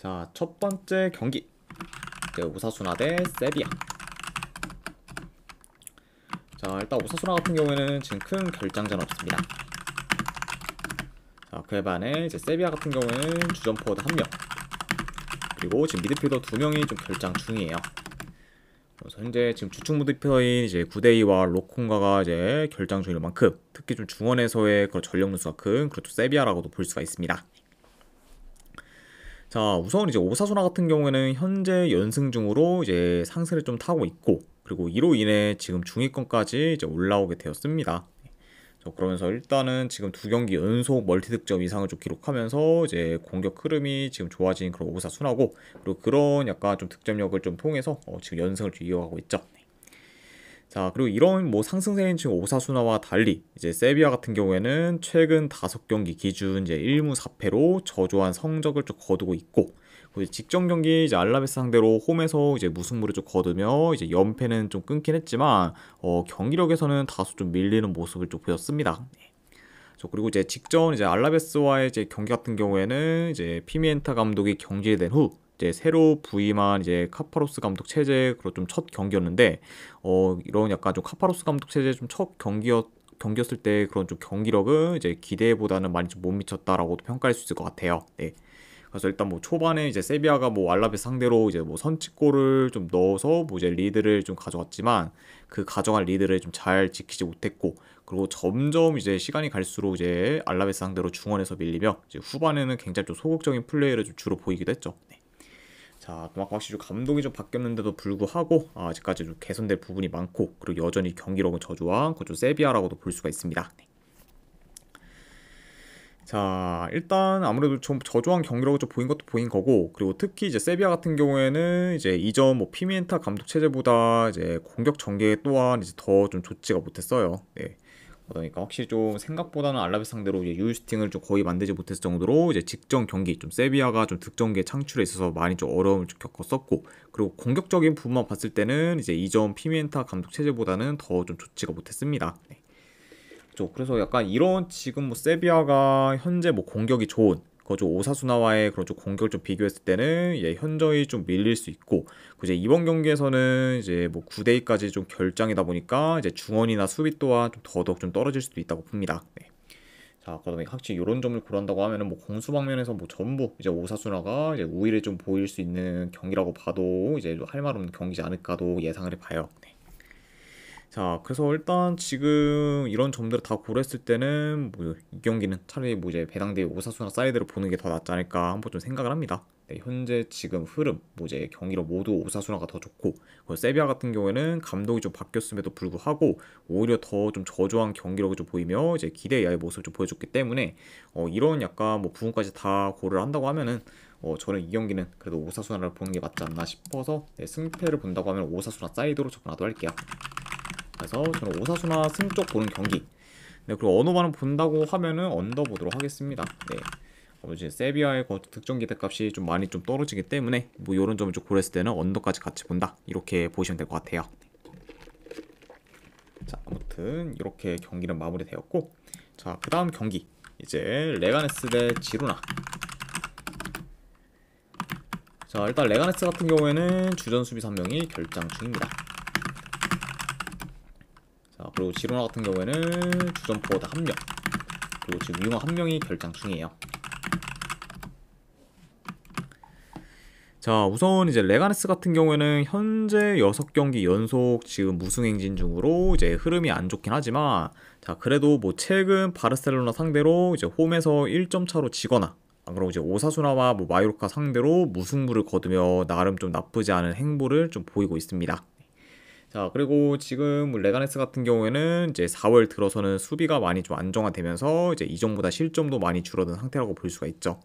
자, 첫 번째 경기. 이제 오사수나 대 세비야. 자, 일단 오사수나 같은 경우에는 지금 큰 결장전 없습니다. 자, 그에 반해 이제 세비야 같은 경우에는 주전 포워드 1명, 그리고 지금 미드필더 2명이 좀 결장 중이에요. 그래서 현재 지금 주축 미드필더인 이제 구데이와 로콩가가 이제 결장 중일 만큼 특히 좀 중원에서의 그런 전력 누수가 큰 그렇죠 세비야라고도 볼 수가 있습니다. 자, 우선 이제 오사수나 같은 경우에는 현재 연승 중으로 이제 상승을 좀 타고 있고, 그리고 이로 인해 지금 중위권까지 이제 올라오게 되었습니다. 자, 그러면서 일단은 지금 2경기 연속 멀티 득점 이상을 좀 기록하면서 이제 공격 흐름이 지금 좋아진 그런 오사수나고, 그리고 그런 약간 좀 득점력을 좀 통해서 지금 연승을 좀 이어가고 있죠. 자, 그리고 이런 뭐 상승세인 지금 오사수나와 달리 이제 세비야 같은 경우에는 최근 5경기 기준 이제 1무 4패로 저조한 성적을 좀 거두고 있고, 그리고 직전 경기 이제 알라베스 상대로 홈에서 이제 무승부를 좀 거두며 이제 연패는 좀 끊긴 했지만 경기력에서는 다소 좀 밀리는 모습을 좀 보였습니다. 그리고 이제 직전 이제 알라베스와의 이제 경기 같은 경우에는 이제 피미엔타 감독이 경질된 후 이제 새로 부임한 이제 카파로스 감독 체제 그런 좀 첫 경기였는데, 이런 약간 좀 카파로스 감독 체제 좀 첫 경기였을 때 그런 좀 경기력은 이제 기대보다는 많이 좀 못 미쳤다라고도 평가할 수 있을 것 같아요. 네. 그래서 일단 뭐 초반에 이제 세비야가 뭐 알라베스 상대로 이제 뭐 선취골을 좀 넣어서 뭐 이제 리드를 좀 가져왔지만, 그 가져간 리드를 좀 잘 지키지 못했고, 그리고 점점 이제 시간이 갈수록 이제 알라베스 상대로 중원에서 밀리며 이제 후반에는 굉장히 좀 소극적인 플레이를 좀 주로 보이기도 했죠. 네. 자, 또 확실히 좀 감독이 좀 바뀌었는데도 불구하고 아직까지 좀 개선될 부분이 많고, 그리고 여전히 경기력은 저조한 그좀 세비야라고도 볼 수가 있습니다. 네. 자, 일단 아무래도 좀 저조한 경기력을 좀 보인 것도 보인 거고, 그리고 특히 이제 세비야 같은 경우에는 이제 이전 뭐 피미엔타 감독 체제보다 이제 공격 전개 또한 이제 더 좀 좋지가 못했어요. 네. 그러니까 확실히 좀 생각보다는 알라베스 상대로 이제 유효슈팅을 좀 거의 만들지 못했을 정도로 이제 직전 경기 좀 세비야가 좀 득점계 창출에 있어서 많이 좀 어려움을 좀 겪었었고, 그리고 공격적인 부분만 봤을 때는 이제 이전 피미엔타 감독 체제보다는 더 좀 좋지가 못했습니다. 네. 그래서 약간 이런 지금 뭐 세비야가 현재 뭐 공격이 좋은 거죠 오사수나와의 그런 좀 공격을 좀 비교했을 때는 현저히 좀 밀릴 수 있고, 이제 이번 경기에서는 이제 뭐 9대2까지 좀 결장이다 보니까 이제 중원이나 수비 또한 좀 더더욱 좀 떨어질 수도 있다고 봅니다. 네. 자, 그러면 확실히 이런 점을 고려한다고 하면은 뭐 공수 방면에서 뭐 전부 이제 오사수나가 이제 우위를 좀 보일 수 있는 경기라고 봐도 이제 할 말 없는 경기지 않을까도 예상을 해봐요. 네. 자, 그래서 일단 지금 이런 점들을 다 고려했을 때는 뭐 이 경기는 차라리 뭐 이제 배당대 오사수나 사이드를 보는 게 더 낫지 않을까 한번 좀 생각을 합니다. 네, 현재 지금 흐름 뭐 이제 경기로 모두 오사수나가 더 좋고, 세비야 같은 경우에는 감독이 좀 바뀌었음에도 불구하고 오히려 더 좀 저조한 경기력을 좀 보이며 이제 기대 이하의 모습을 좀 보여줬기 때문에 이런 약간 뭐 부분까지 다 고려를 한다고 하면은 저는 이 경기는 그래도 오사수나를 보는 게 맞지 않나 싶어서, 네, 승패를 본다고 하면 오사수나 사이드로 접근하도록 할게요. 그래서 저는 오사수나 승 쪽 보는 경기. 네, 그리고 언어반을 본다고 하면은 언더 보도록 하겠습니다. 네. 이제 세비야의 득점 기대값이 좀 많이 좀 떨어지기 때문에 뭐 이런 점을 좀 고려했을 때는 언더까지 같이 본다. 이렇게 보시면 될 것 같아요. 자, 아무튼 이렇게 경기는 마무리되었고, 자, 그 다음 경기 이제 레가네스 대 지루나. 자, 일단 레가네스 같은 경우에는 주전 수비 3명이 결장 중입니다. 자, 그리고 지루나 같은 경우에는 주전 포워드 1명, 그리고 지금 윙어 1명이 결장 중이에요. 자, 우선 이제 레가네스 같은 경우에는 현재 6경기 연속 지금 무승 행진 중으로 이제 흐름이 안 좋긴 하지만, 자, 그래도 뭐 최근 바르셀로나 상대로 이제 홈에서 1점 차로 지거나, 그리고 이제 오사수나와 뭐 마요르카 상대로 무승부를 거두며 나름 좀 나쁘지 않은 행보를 좀 보이고 있습니다. 자, 그리고 지금 레가네스 같은 경우에는 이제 4월 들어서는 수비가 많이 좀 안정화되면서 이제 이전보다 실점도 많이 줄어든 상태라고 볼 수가 있죠.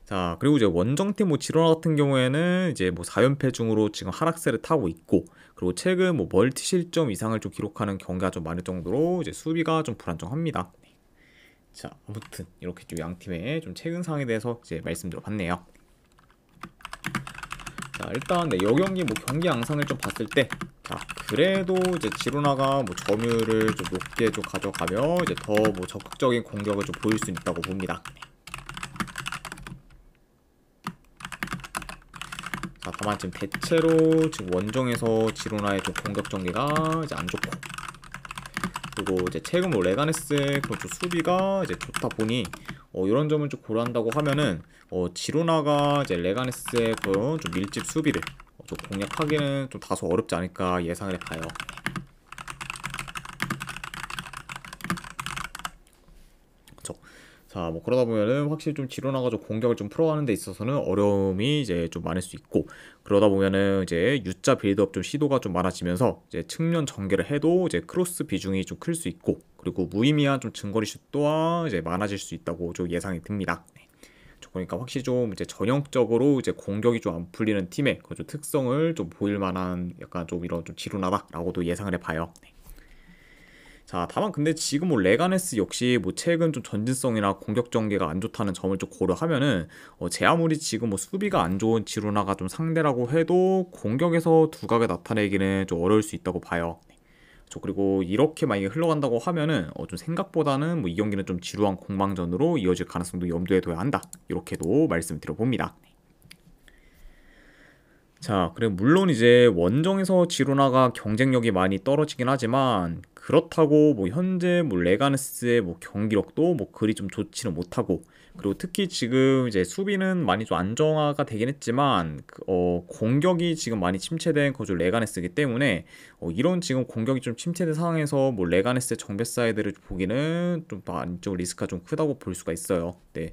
자, 그리고 이제 원정팀 뭐 지로나 같은 경우에는 이제 뭐 4연패 중으로 지금 하락세를 타고 있고, 그리고 최근 뭐 멀티 실점 이상을 좀 기록하는 경기가 좀 많을 정도로 이제 수비가 좀 불안정합니다. 자, 아무튼 이렇게 좀 양 팀의 좀 최근 상황에 대해서 이제 말씀드려봤네요. 자, 일단 네, 이 경기 뭐 경기 양상을 좀 봤을 때, 자, 그래도 이제 지로나가 뭐 점유율을 좀 높게 좀 가져가며 이제 더 뭐 적극적인 공격을 좀 보일 수 있다고 봅니다. 자, 다만 지금 대체로 지금 원정에서 지로나의 좀 공격 전개가 이제 안 좋고, 그리고 이제 최근 뭐 레가네스의 그런 좀 수비가 이제 좋다 보니 이런 점을 좀 고려한다고 하면은 지로나가 이제 레가네스의 그런 좀 밀집 수비를 좀 공략하기는 좀 다소 어렵지 않을까 예상을 해봐요. 자, 뭐 그러다 보면은 확실히 좀 지로나가 좀 공격을 좀 풀어가는 데 있어서는 어려움이 이제 좀 많을 수 있고, 그러다 보면은 이제 U자 빌드업 좀 시도가 좀 많아지면서 이제 측면 전개를 해도 이제 크로스 비중이 좀 클 수 있고, 그리고 무의미한 좀 중거리 슛 또한 이제 많아질 수 있다고 좀 예상이 듭니다. 그러니까 확실히 좀 이제 전형적으로 이제 공격이 좀 안 풀리는 팀의 그 좀 특성을 좀 보일 만한 약간 좀 이런 좀 지루나다라고도 예상을 해봐요. 자, 다만 근데 지금 뭐 레가네스 역시 뭐 최근 좀 전진성이나 공격 전개가 안 좋다는 점을 좀 고려하면은 제 아무리 지금 뭐 수비가 안 좋은 지루나가 좀 상대라고 해도 공격에서 두각을 나타내기는 좀 어려울 수 있다고 봐요. 그리고 이렇게 만약에 흘러간다고 하면은 좀 생각보다는 뭐 이 경기는 좀 지루한 공방전으로 이어질 가능성도 염두에 둬야 한다, 이렇게도 말씀드려봅니다. 자, 그리고 물론 이제 원정에서 지로나가 경쟁력이 많이 떨어지긴 하지만, 그렇다고 뭐 현재 뭐 레가네스의 뭐 경기력도 뭐 그리 좀 좋지는 못하고, 그리고 특히 지금 이제 수비는 많이 좀 안정화가 되긴 했지만 공격이 지금 많이 침체된 거주 레가네스이기 때문에 이런 지금 공격이 좀 침체된 상황에서 뭐 레가네스의 정배 사이드를 보기는 좀 많이 좀 리스크가 좀 크다고 볼 수가 있어요. 네.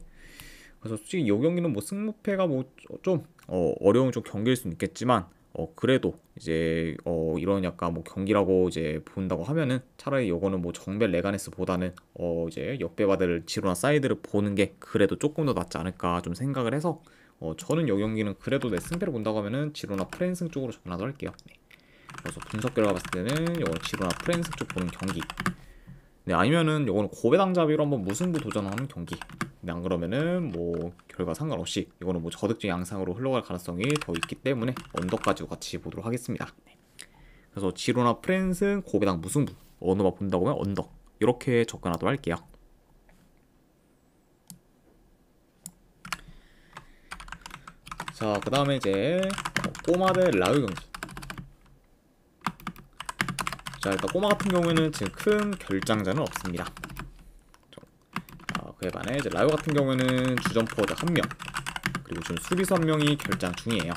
그래서 솔직히 이 경기는 뭐 승무패가 뭐 좀 어려운 좀 경기일 수는 있겠지만 그래도 이제 이런 약간 뭐 경기라고 이제 본다고 하면은 차라리 요거는 뭐 정벨 레가네스보다는 이제 역배받을 지로나 사이드를 보는 게 그래도 조금 더 낫지 않을까 좀 생각을 해서 저는 이 경기는 그래도 내 승패를 본다고 하면은 지로나 프랜승 쪽으로 접근하도록 할게요. 네. 그래서 분석 결과 봤을 때는 요거 지로나 프랜승 쪽 보는 경기. 네, 아니면은 요거는 고배당잡이로 한번 무승부 도전하는 경기. 네, 안 그러면은 뭐 결과 상관없이 이거는 뭐 저득점 양상으로 흘러갈 가능성이 더 있기 때문에 언더까지 같이 보도록 하겠습니다. 네. 그래서 지로나 프랜승 고배당 무승부, 어느만 본다고 하면 언더, 이렇게 접근하도록 할게요. 자, 그 다음에 이제 꼬마 대 라우 경기. 자, 일단 꼬마 같은 경우에는 지금 큰 결장자는 없습니다. 그에 반해 이제 라이오 같은 경우에는 주전 포워드 1명, 그리고 지금 수비수 1명이 결장 중이에요.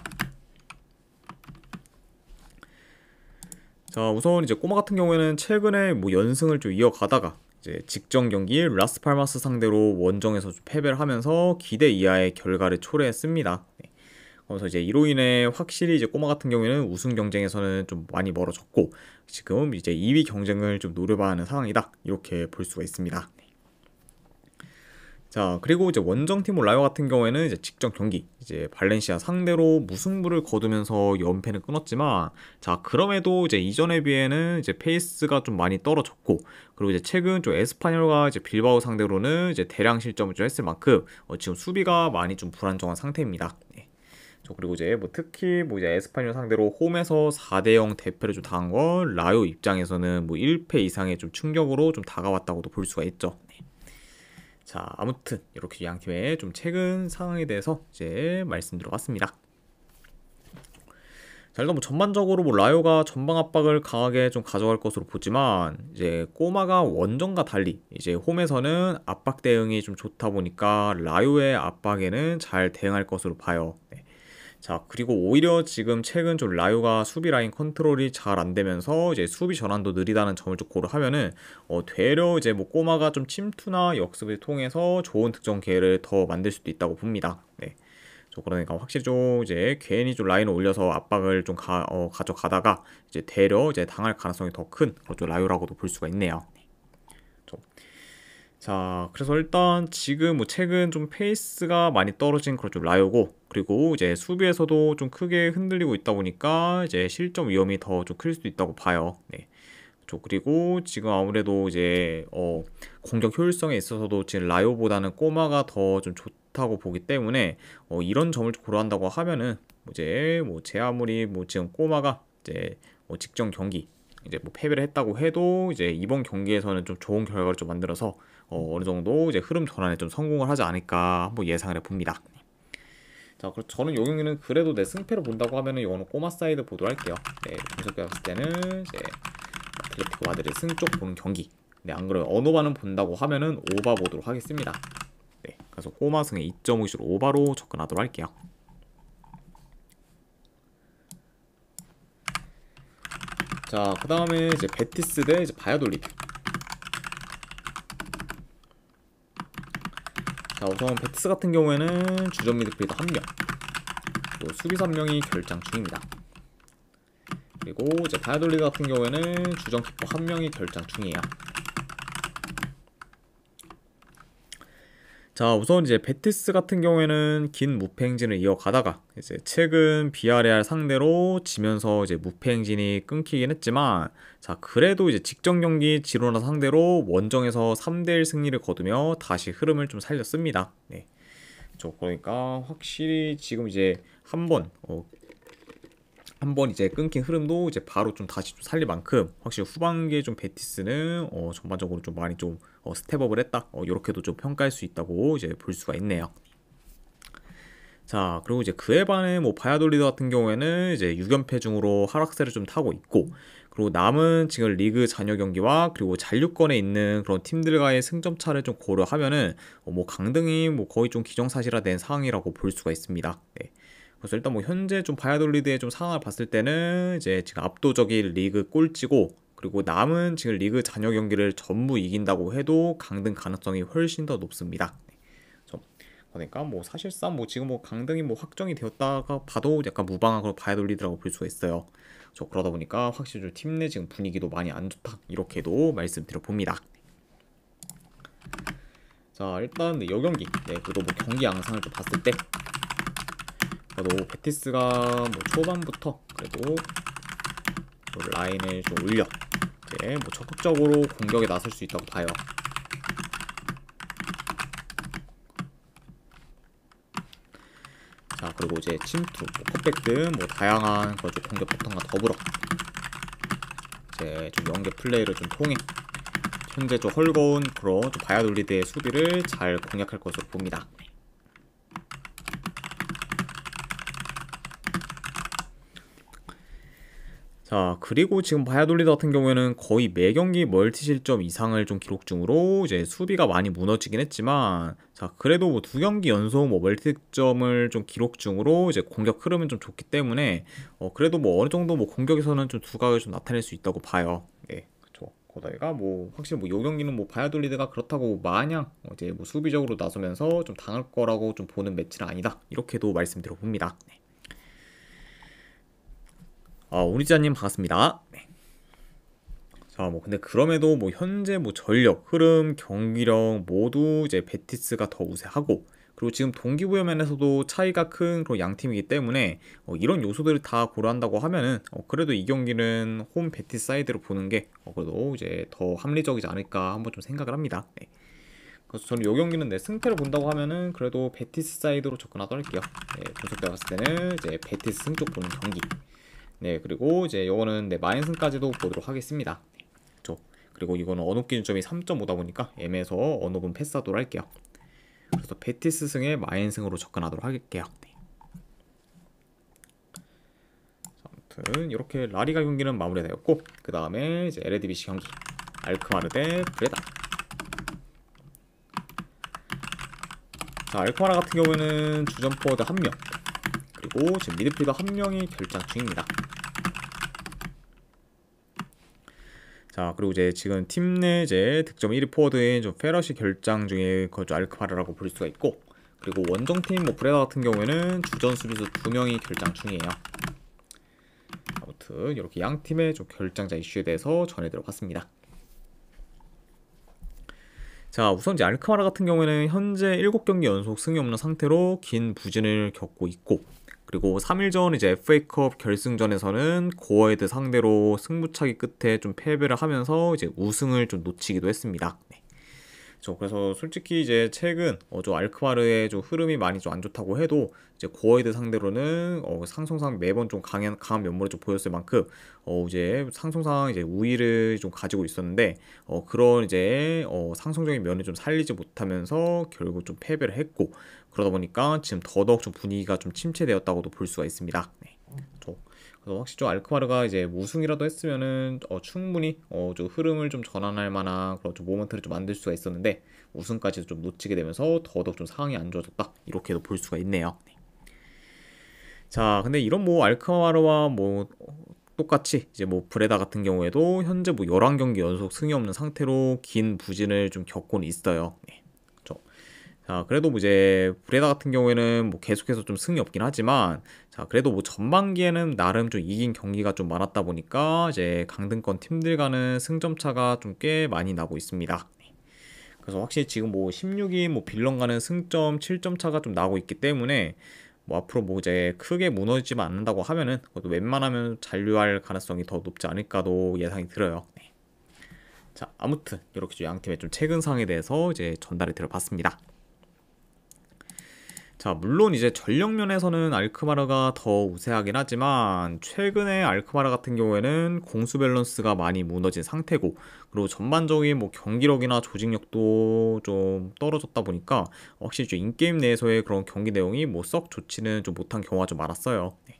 자, 우선 이제 꼬마 같은 경우에는 최근에 뭐 연승을 좀 이어가다가 이제 직전 경기 라스팔마스 상대로 원정에서 좀 패배를 하면서 기대 이하의 결과를 초래했습니다. 네. 그래서 이제 이로 인해 확실히 이제 꼬마 같은 경우에는 우승 경쟁에서는 좀 많이 멀어졌고, 지금 이제 2위 경쟁을 좀 노려봐야 하는 상황이다, 이렇게 볼 수가 있습니다. 자, 그리고 이제 원정팀 라이오 같은 경우에는 이제 직전 경기 이제 발렌시아 상대로 무승부를 거두면서 연패는 끊었지만, 자, 그럼에도 이제 이전에 비해는 이제 페이스가 좀 많이 떨어졌고, 그리고 이제 최근 좀 에스파뇰과 이제 빌바오 상대로는 이제 대량 실점을 좀 했을 만큼 지금 수비가 많이 좀 불안정한 상태입니다. 네. 그리고 이제 뭐 특히 뭐 이제 에스파뇰 상대로 홈에서 4대0 대패를 좀 당한 건 라이오 입장에서는 뭐 1패 이상의 좀 충격으로 좀 다가왔다고도 볼 수가 있죠. 네. 자, 아무튼 이렇게 양 팀의 좀 최근 상황에 대해서 이제 말씀드려봤습니다. 자, 일단 뭐 전반적으로 뭐 라이오가 전방 압박을 강하게 좀 가져갈 것으로 보지만, 이제 꼬마가 원정과 달리 이제 홈에서는 압박 대응이 좀 좋다 보니까 라이오의 압박에는 잘 대응할 것으로 봐요. 네. 자, 그리고 오히려 지금 최근 좀 라이오가 수비 라인 컨트롤이 잘 안 되면서 이제 수비 전환도 느리다는 점을 좀 고려하면은 되려 이제 뭐 꼬마가 좀 침투나 역습을 통해서 좋은 득점 기회를 더 만들 수도 있다고 봅니다. 네. 그러니까 확실히 좀 이제 괜히 좀 라인을 올려서 압박을 좀 가져가다가 이제 되려 이제 당할 가능성이 더 큰 그런 라이오라고도 볼 수가 있네요. 자, 그래서 일단 지금 뭐 최근 좀 페이스가 많이 떨어진 그런 좀 라이오고, 그리고 이제 수비에서도 좀 크게 흔들리고 있다 보니까 이제 실점 위험이 더 좀 클 수도 있다고 봐요. 네. 그리고 지금 아무래도 이제 공격 효율성에 있어서도 지금 라이오보다는 꼬마가 더 좀 좋다고 보기 때문에 이런 점을 고려한다고 하면은 이제 뭐 제 아무리 뭐 지금 꼬마가 이제 뭐 직전 경기 이제 뭐 패배를 했다고 해도 이제 이번 경기에서는 좀 좋은 결과를 좀 만들어서 어느 정도 이제 흐름 전환에 좀 성공을 하지 않을까 한번 예상을 해봅니다. 자, 그럼 저는 요 경기는 그래도 내 승패를 본다고 하면은 이거는 꼬마 사이드 보도록 할게요. 네, 분석해 봤을 때는 이제 아틀레티코 마드리드 승 쪽 보는 경기. 네, 안 그러면 언오바는 본다고 하면은 오바 보도록 하겠습니다. 네, 그래서 꼬마 승에 2.5실 오바로 접근하도록 할게요. 자, 그 다음에 이제 베티스 대 이제 바야돌리드. 자, 우선 베티스 같은 경우에는 주전 미드필더 1명, 그리고 수비수 1명이 결장 중입니다. 그리고 이제 바야돌리드 같은 경우에는 주전 키퍼 1명이 결장 중이에요. 자, 우선 이제 베티스 같은 경우에는 긴 무패 행진을 이어가다가 이제 최근 비아레알 상대로 지면서 이제 무패 행진이 끊기긴 했지만, 자, 그래도 이제 직전 경기 지로나 상대로 원정에서 3대1 승리를 거두며 다시 흐름을 좀 살렸습니다. 네. 그러니까 확실히 지금 이제 한번 이제 끊긴 흐름도 이제 바로 좀 다시 좀 살릴 만큼 확실히 후반기에 좀 베티스는 전반적으로 좀 많이 좀 스텝업을 했다, 이렇게도 좀 평가할 수 있다고 이제 볼 수가 있네요. 자, 그리고 이제 그에 반해 뭐 바야돌리드 같은 경우에는 이제 6연패 중으로 하락세를 좀 타고 있고, 그리고 남은 지금 리그 잔여 경기와 그리고 잔류권에 있는 그런 팀들과의 승점 차를 좀 고려하면은 뭐 강등이 뭐 거의 좀 기정사실화된 상황이라고 볼 수가 있습니다. 네. 그래서 일단 뭐 현재 좀 바야돌리드의 좀 상황을 봤을 때는 이제 지금 압도적인 리그 꼴찌고, 그리고 남은 지금 리그 잔여 경기를 전부 이긴다고 해도 강등 가능성이 훨씬 더 높습니다. 그러니까 뭐 사실상 뭐 지금 뭐 강등이 뭐 확정이 되었다가 봐도 약간 무방한 걸 바야돌리드라고 볼 수가 있어요. 그러다 보니까 확실히 좀 팀 내 지금 분위기도 많이 안 좋다, 이렇게도 말씀드려 봅니다. 자, 일단 이 경기, 그래도 뭐 경기 양상을 좀 봤을 때 그래도 베티스가 뭐 초반부터 그래도 라인을 좀 올려 이제 뭐 적극적으로 공격에 나설 수 있다고 봐요. 자, 그리고 이제 침투, 뭐 컷백 등 뭐 다양한 공격 패턴과 더불어 이제 좀 연계 플레이를 좀 통해 현재 좀 헐거운 그런 좀 바야돌리드의 수비를 잘 공략할 것으로 봅니다. 자, 그리고 지금 바야돌리드 같은 경우에는 거의 매 경기 멀티 실점 이상을 좀 기록 중으로 이제 수비가 많이 무너지긴 했지만, 자, 그래도 뭐 2경기 연속 뭐 멀티 득점을 좀 기록 중으로 이제 공격 흐름은 좀 좋기 때문에 그래도 뭐 어느 정도 뭐 공격에서는 좀 두각을 좀 나타낼 수 있다고 봐요. 네, 그렇죠. 거다가 뭐 확실히 뭐 요 경기는 뭐 바야돌리드가 그렇다고 마냥 이제 뭐 수비적으로 나서면서 좀 당할 거라고 좀 보는 매치는 아니다, 이렇게도 말씀드려 봅니다. 네. 오니자님 반갑습니다. 네. 자, 뭐 근데 그럼에도 뭐 현재 뭐 전력, 흐름, 경기력 모두 이제 베티스가 더 우세하고, 그리고 지금 동기부여 면에서도 차이가 큰 그런 양 팀이기 때문에 이런 요소들을 다 고려한다고 하면은 그래도 이 경기는 홈 베티스 사이드로 보는 게 그래도 이제 더 합리적이지 않을까 한번 좀 생각을 합니다. 네. 그래서 저는 이 경기는 내 승패를 본다고 하면은 그래도 베티스 사이드로 접근하도록 할게요. 네, 분석대 봤을 때는 이제 베티스 승 쪽 보는 경기. 네, 그리고 이제 요거는 마인승까지도 보도록 하겠습니다. 그렇죠. 그리고 이거는 언업 기준점이 3.5다 보니까 M에서 언업은 패스하도록 할게요. 그래서 베티스 승에 마인승으로 접근하도록 할게요. 네. 아무튼 이렇게 라리가 경기는 마무리되었고, 그 다음에 이제 LADBC 경기 알크마르 대 브레다. 자, 알크마르 같은 경우에는 주전 포워드 1명, 그리고 지금 미드필더 1명이 결장 중입니다. 자, 그리고 이제 지금 팀 내 이제 득점 1위 포워드인 좀 페럿이 결장 중에 그 알크마르라고 볼 수가 있고, 그리고 원정팀 뭐 브레다 같은 경우에는 주전 수비수 2명이 결장 중이에요. 아무튼 이렇게 양 팀의 좀 결장자 이슈에 대해서 전해드려 봤습니다. 자, 우선 이제 알크마르 같은 경우에는 현재 7경기 연속 승이 없는 상태로 긴 부진을 겪고 있고, 그리고 3일 전 이제 FA컵 결승전에서는 고어헤드 상대로 승부차기 끝에 좀 패배를 하면서 이제 우승을 좀 놓치기도 했습니다. 네. 그래서 솔직히 이제 최근 좀 알크마르의 좀 흐름이 많이 좀 안 좋다고 해도 이제 고어이드 상대로는 상승상 매번 좀 강한 면모를 좀 보였을 만큼 이제 상승상 이제 우위를 좀 가지고 있었는데 그런 이제 상승적인 면을 좀 살리지 못하면서 결국 좀 패배를 했고, 그러다 보니까 지금 더더욱 좀 분위기가 좀 침체되었다고도 볼 수가 있습니다. 네. 그래서 확실히 좀 알크마르가 이제 우승이라도 했으면은 충분히 좀 흐름을 좀 전환할 만한 그런 좀 모멘트를 좀 만들 수가 있었는데 우승까지도 좀 놓치게 되면서 더더욱 좀 상황이 안 좋아졌다, 이렇게도 볼 수가 있네요. 네. 자, 근데 이런 뭐 알크마르와 뭐 똑같이 이제 뭐 브레다 같은 경우에도 현재 뭐 11경기 연속 승이 없는 상태로 긴 부진을 좀 겪고는 있어요. 네. 자, 그래도 뭐 이제 브레다 같은 경우에는 뭐 계속해서 좀 승이 없긴 하지만, 자, 그래도 뭐 전반기에는 나름 좀 이긴 경기가 좀 많았다 보니까 이제 강등권 팀들과는 승점 차가 좀 꽤 많이 나고 있습니다. 그래서 확실히 지금 뭐 16위 뭐 빌런과는 승점 7점 차가 좀 나고 있기 때문에 뭐 앞으로 뭐 이제 크게 무너지지만 않는다고 하면은 그것도 웬만하면 잔류할 가능성이 더 높지 않을까도 예상이 들어요. 네. 자, 아무튼 이렇게 좀 양 팀의 좀 최근 상황에 대해서 이제 전달을 드려봤습니다. 자, 물론 이제 전력 면에서는 알크마르가 더 우세하긴 하지만 최근에 알크마르 같은 경우에는 공수 밸런스가 많이 무너진 상태고, 그리고 전반적인 뭐 경기력이나 조직력도 좀 떨어졌다 보니까 확실히 좀 인게임 내에서의 그런 경기 내용이 뭐 썩 좋지는 좀 못한 경우가 좀 많았어요. 네.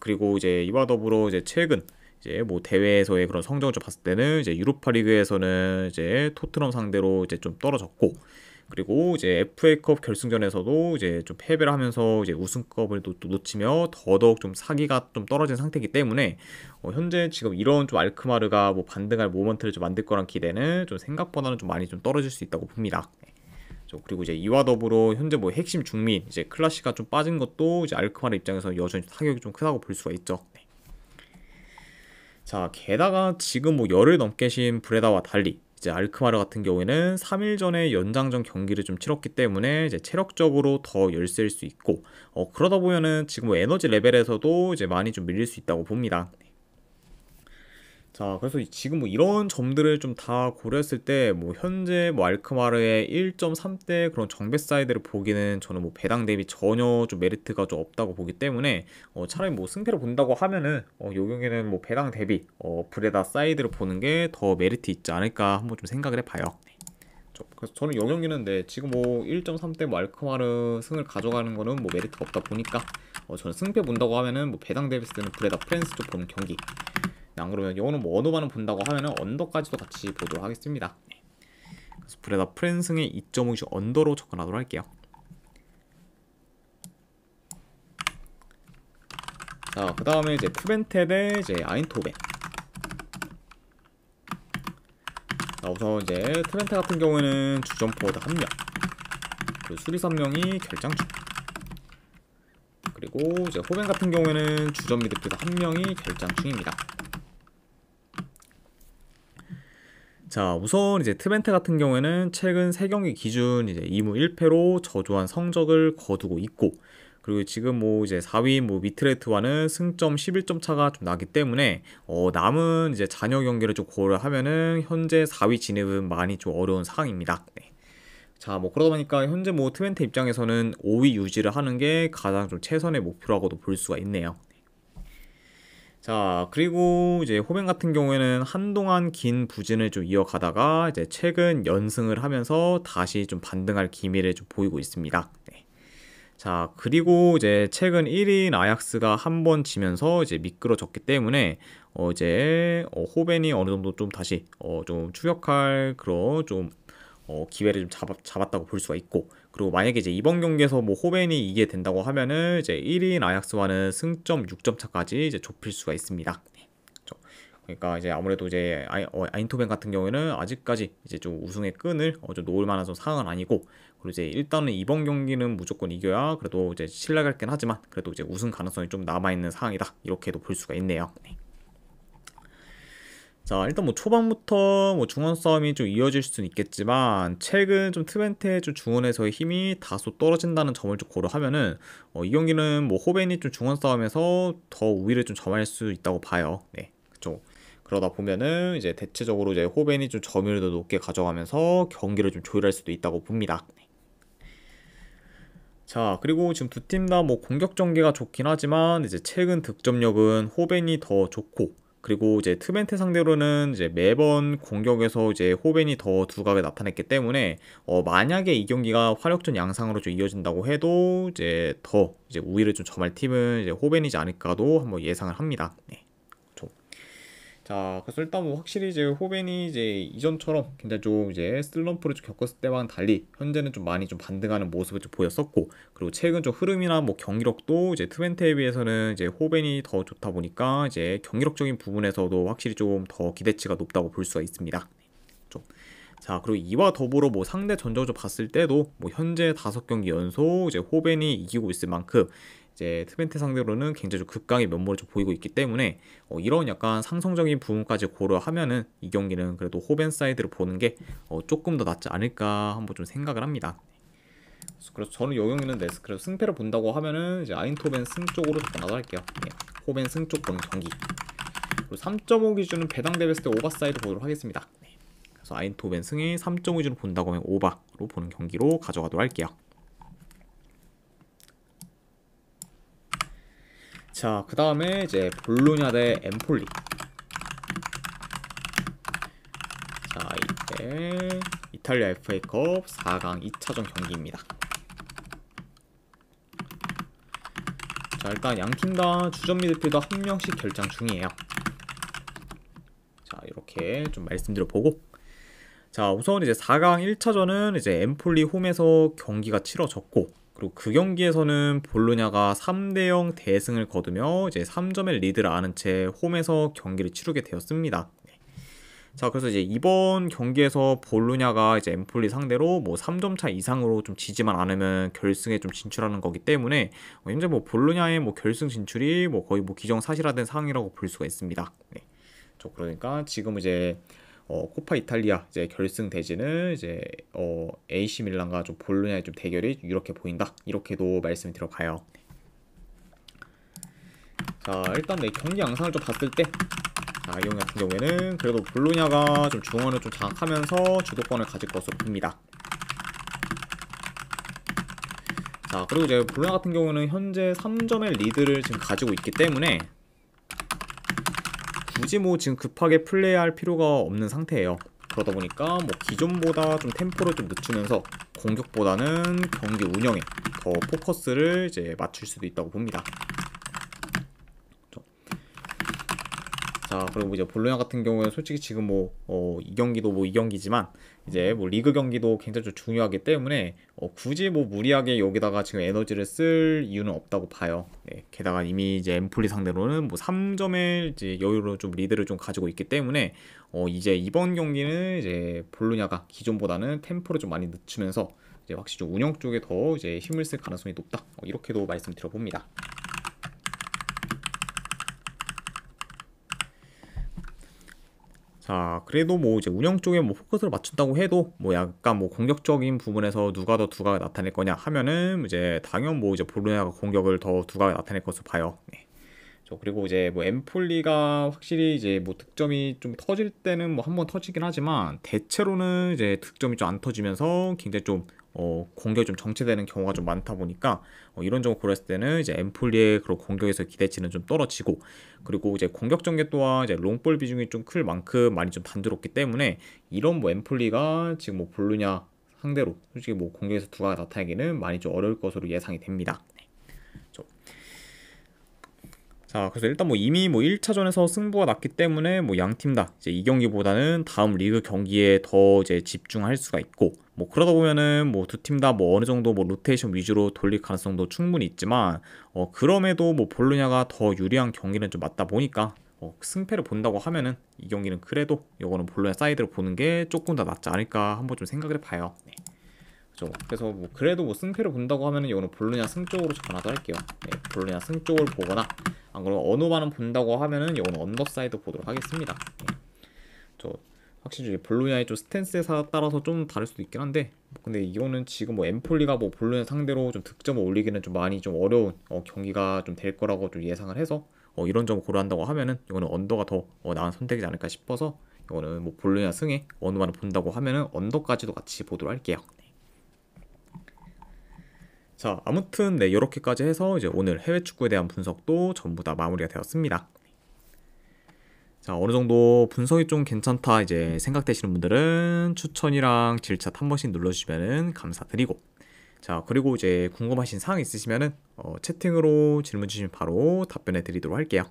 그리고 이제 이와 더불어 이제 최근 이제 뭐 대회에서의 그런 성적을 좀 봤을 때는 이제 유로파 리그에서는 이제 토트넘 상대로 이제 좀 떨어졌고, 그리고 이제 FA컵 결승전에서도 이제 좀 패배를 하면서 이제 우승컵을 또 놓치며 더더욱 좀 사기가 좀 떨어진 상태이기 때문에 현재 지금 이런 좀 알크마르가 뭐 반등할 모먼트를 좀 만들 거란 기대는 좀 생각보다는 좀 많이 좀 떨어질 수 있다고 봅니다. 그리고 이제 이와 더불어 현재 뭐 핵심 중민 이제 클라시가 좀 빠진 것도 이제 알크마르 입장에서 여전히 타격이 좀 크다고 볼 수가 있죠. 네. 자, 게다가 지금 뭐 열흘 넘게 쉰 브레다와 달리 이제 알크마르 같은 경우에는 3일 전에 연장전 경기를 좀 치렀기 때문에 이제 체력적으로 더 열세일 수 있고, 그러다 보면은 지금 뭐 에너지 레벨에서도 이제 많이 좀 밀릴 수 있다고 봅니다. 자, 그래서 지금 뭐 이런 점들을 좀 다 고려했을 때 뭐 현재 뭐 알크마르의 1.3대 그런 정배 사이드를 보기는 저는 뭐 배당 대비 전혀 좀 메리트가 좀 없다고 보기 때문에 차라리 뭐 승패를 본다고 하면은 요 경기는 뭐 배당 대비 브레다 사이드를 보는 게 더 메리트 있지 않을까 한번 좀 생각을 해봐요. 네. 그래서 저는 요 경기는 네, 지금 뭐 1.3대 뭐 알크마르 승을 가져가는 거는 뭐 메리트가 없다 보니까 저는 승패 본다고 하면은 뭐 배당 대비 때는 브레다 프랜스 쪽 보는 경기, 안 그러면 요거는 뭐 언어반은 본다고 하면은 언더까지도 같이 보도록 하겠습니다. 그래서 브레다 프랜승의 2.5씩 언더로 접근하도록 할게요. 자, 그 다음에 이제 투벤테 대 이제 아인토벤. 자, 우선 이제 투벤테 같은 경우에는 주전 포워드 1명, 그리고 수리사 1명이 결장중, 그리고 이제 호벤 같은 경우에는 주전 미드필더 1명이 결장중입니다. 자, 우선 이제 트벤테 같은 경우에는 최근 3경기 기준 이제 2무 1패로 저조한 성적을 거두고 있고, 그리고 지금 뭐 이제 4위 뭐 미트레트와는 승점 11점 차가 좀 나기 때문에 남은 이제 잔여 경기를 좀 고려하면은 현재 4위 진입은 많이 좀 어려운 상황입니다. 네. 자, 뭐 그러다 보니까 현재 뭐 트벤테 입장에서는 5위 유지를 하는 게 가장 좀 최선의 목표라고도 볼 수가 있네요. 자, 그리고 이제 호벤 같은 경우에는 한동안 긴 부진을 좀 이어가다가 이제 최근 연승을 하면서 다시 좀 반등할 기미를 좀 보이고 있습니다. 네. 자, 그리고 이제 최근 1위인 아약스가 한 번 지면서 이제 미끄러졌기 때문에 이제 호벤이 어느 정도 좀 다시 좀 추격할 그런 좀 기회를 좀 잡았다고 볼 수가 있고, 그리고 만약에 이제 이번 경기에서 뭐 호벤이 이게 된다고 하면은 이제 1위인 아약스와는 승점 6점 차까지 이제 좁힐 수가 있습니다. 네. 그러니까 이제 아무래도 이제 아인토벤 같은 경우에는 아직까지 이제 좀 우승의 끈을 좀 놓을 만한 좀 상황은 아니고, 그리고 이제 일단은 이번 경기는 무조건 이겨야 그래도 이제 신뢰가 있긴 하지만 그래도 이제 우승 가능성이 좀 남아있는 상황이다, 이렇게도 볼 수가 있네요. 네. 자, 일단 뭐 초반부터 뭐 중원 싸움이 좀 이어질 수는 있겠지만 최근 좀 트벤테의 좀 중원에서의 힘이 다소 떨어진다는 점을 좀 고려하면은 이 경기는 뭐 호벤이 좀 중원 싸움에서 더 우위를 좀 점할 수 있다고 봐요. 네, 그렇죠. 그러다 보면은 이제 대체적으로 이제 호벤이 좀 점유율도 높게 가져가면서 경기를 좀 조율할 수도 있다고 봅니다. 자, 그리고 지금 두 팀 다 뭐 공격 전개가 좋긴 하지만 이제 최근 득점력은 호벤이 더 좋고, 그리고 이제 트벤테 상대로는 이제 매번 공격에서 이제 호벤이 더 두각을 나타냈기 때문에 만약에 이 경기가 화력전 양상으로 좀 이어진다고 해도 이제 더 이제 우위를 좀 점할 팀은 이제 호벤이지 않을까도 한번 예상을 합니다. 네. 자, 그래서 일단 뭐 확실히 이제 호벤이 이제 이전처럼 굉장히 좀 이제 슬럼프를 좀 겪었을 때와는 달리 현재는 좀 많이 좀 반등하는 모습을 좀 보였었고, 그리고 최근 좀 흐름이나 뭐 경기력도 이제 트벤테에 비해서는 이제 호벤이 더 좋다 보니까 이제 경기력적인 부분에서도 확실히 좀 더 기대치가 높다고 볼 수가 있습니다. 좀. 자, 그리고 이와 더불어 뭐 상대 전적을 봤을 때도 뭐 현재 5경기 연속 이제 호벤이 이기고 있을 만큼 이제 트벤테 상대로는 굉장히 좀 극강의 면모를 좀 보이고 있기 때문에 이런 약간 상성적인 부분까지 고려하면은 이 경기는 그래도 호벤 사이드를 보는 게 조금 더 낫지 않을까 한번 좀 생각을 합니다. 그래서 저는 이 경기는 그래서 승패를 본다고 하면은 이제 아인토벤 승 쪽으로 접근하도록 할게요. 네, 호벤 승 쪽 보는 경기. 그리고 3.5 기준은 배당 대비했을 때 오바 사이드 보도록 하겠습니다. 네, 그래서 아인토벤 승이 3.5 기준으로 본다고 하면 오바로 보는 경기로 가져가도록 할게요. 자, 그 다음에 이제 볼로냐 대 엠폴리. 자, 이때 이탈리아 FA컵 4강 2차전 경기입니다. 자, 일단 양팀 다 주전 미드필더 한 명씩 결장 중이에요. 자, 이렇게 좀 말씀드려보고, 자, 우선 이제 4강 1차전은 이제 엠폴리 홈에서 경기가 치러졌고, 그리고 그 경기에서는 볼로냐가 3대0 대승을 거두며 이제 3점의 리드를 아는 채 홈에서 경기를 치르게 되었습니다. 자, 그래서 이제 이번 경기에서 볼로냐가 이제 엠폴리 상대로 뭐 3점 차 이상으로 좀 지지만 않으면 결승에 좀 진출하는 거기 때문에 현재 뭐 볼로냐의 뭐 결승 진출이 뭐 거의 뭐 기정사실화된 상황이라고 볼 수가 있습니다. 네. 그러니까 지금 이제 코파 이탈리아 이제 결승 대진은 이제 AC 밀란과 좀 볼로냐의 좀 대결이 이렇게 보인다, 이렇게도 말씀을 드려봐요. 자, 일단 내 경기 양상을 좀 봤을 때, 자, 이 경기 같은 경우에는 그래도 볼로냐가 좀 중원을 좀 장악하면서 주도권을 가질 것으로 봅니다. 자, 그리고 이제 볼로냐 같은 경우는 현재 3점의 리드를 지금 가지고 있기 때문에 굳이 뭐 지금 급하게 플레이할 필요가 없는 상태예요. 그러다 보니까 뭐 기존보다 좀 템포를 좀 늦추면서 공격보다는 경기 운영에 더 포커스를 이제 맞출 수도 있다고 봅니다. 자, 그리고 이제 볼로냐 같은 경우는 솔직히 지금 뭐 이 경기도 뭐 이 경기지만 이제 뭐 리그 경기도 굉장히 좀 중요하기 때문에 굳이 뭐 무리하게 여기다가 지금 에너지를 쓸 이유는 없다고 봐요. 네, 게다가 이미 이제 엠폴리 상대로는 뭐 3점의 이제 여유로 좀 리드를 좀 가지고 있기 때문에 이제 이번 경기는 이제 볼로냐가 기존보다는 템포를 좀 많이 늦추면서 이제 확실히 좀 운영 쪽에 더 이제 힘을 쓸 가능성이 높다, 이렇게도 말씀드려봅니다. 자, 그래도 뭐 이제 운영 쪽에 뭐 포커스를 맞춘다고 해도 뭐 약간 뭐 공격적인 부분에서 누가 더 두각을 나타낼 거냐 하면은 이제 당연 뭐 이제 볼로냐가 공격을 더 두각을 나타낼 것으로 봐요. 네. 그리고 이제 뭐 엠폴리가 확실히 이제 뭐 득점이 좀 터질 때는 뭐 한번 터지긴 하지만 대체로는 이제 득점이 좀 안 터지면서 굉장히 좀 공격이 좀 정체되는 경우가 좀 많다 보니까 이런 점을 고려했을 때는 이제 엠폴리의 그런 공격에서 기대치는 좀 떨어지고, 그리고 이제 공격 전개 또한 이제 롱볼 비중이 좀 클 만큼 많이 좀 단조롭기 때문에 이런 뭐 엠폴리가 지금 뭐 볼로냐 상대로 솔직히 뭐 공격에서 두각을 나타내기는 많이 좀 어려울 것으로 예상이 됩니다. 네. 자, 그래서 일단 뭐 이미 뭐 1차전에서 승부가 났기 때문에 뭐 양팀 다 이제 이 경기보다는 다음 리그 경기에 더 이제 집중할 수가 있고, 뭐 그러다 보면은 뭐 두 팀 다 뭐 어느 정도 뭐 로테이션 위주로 돌릴 가능성도 충분히 있지만 그럼에도 뭐 볼로냐가 더 유리한 경기는 좀 맞다 보니까 승패를 본다고 하면은 이 경기는 그래도 이거는 볼로냐 사이드를 보는 게 조금 더 낫지 않을까 한번 좀 생각을 해봐요. 네. 그래서 뭐 그래도 뭐 승패를 본다고 하면은 이거는 볼로냐 승 쪽으로 접근하도록 할게요. 네, 볼로냐 승 쪽을 보거나 안 그러면 어느 반은 본다고 하면은 이거는 언더사이드 보도록 하겠습니다. 네. 확실히 볼로냐의 좀 스탠스에 따라서 좀 다를 수도 있긴 한데 근데 이거는 지금 뭐 엠폴리가 뭐 볼로냐 상대로 좀 득점을 올리기는 좀 많이 좀 어려운 경기가 좀 될 거라고 좀 예상을 해서 이런 점을 고려한다고 하면은 이거는 언더가 더 나은 선택이지 않을까 싶어서 이거는 뭐 볼로냐 승에 어느만을 본다고 하면은 언더까지도 같이 보도록 할게요. 자, 아무튼 네, 이렇게까지 해서 이제 오늘 해외 축구에 대한 분석도 전부 다 마무리가 되었습니다. 자, 어느 정도 분석이 좀 괜찮다 이제 생각되시는 분들은 추천이랑 질차 한 번씩 눌러주시면 감사드리고, 자, 그리고 이제 궁금하신 사항 있으시면은 채팅으로 질문 주시면 바로 답변해 드리도록 할게요.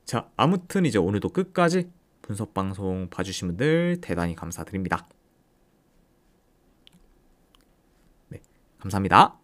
자, 아무튼 이제 오늘도 끝까지 분석 방송 봐주신 분들 대단히 감사드립니다. 네, 감사합니다.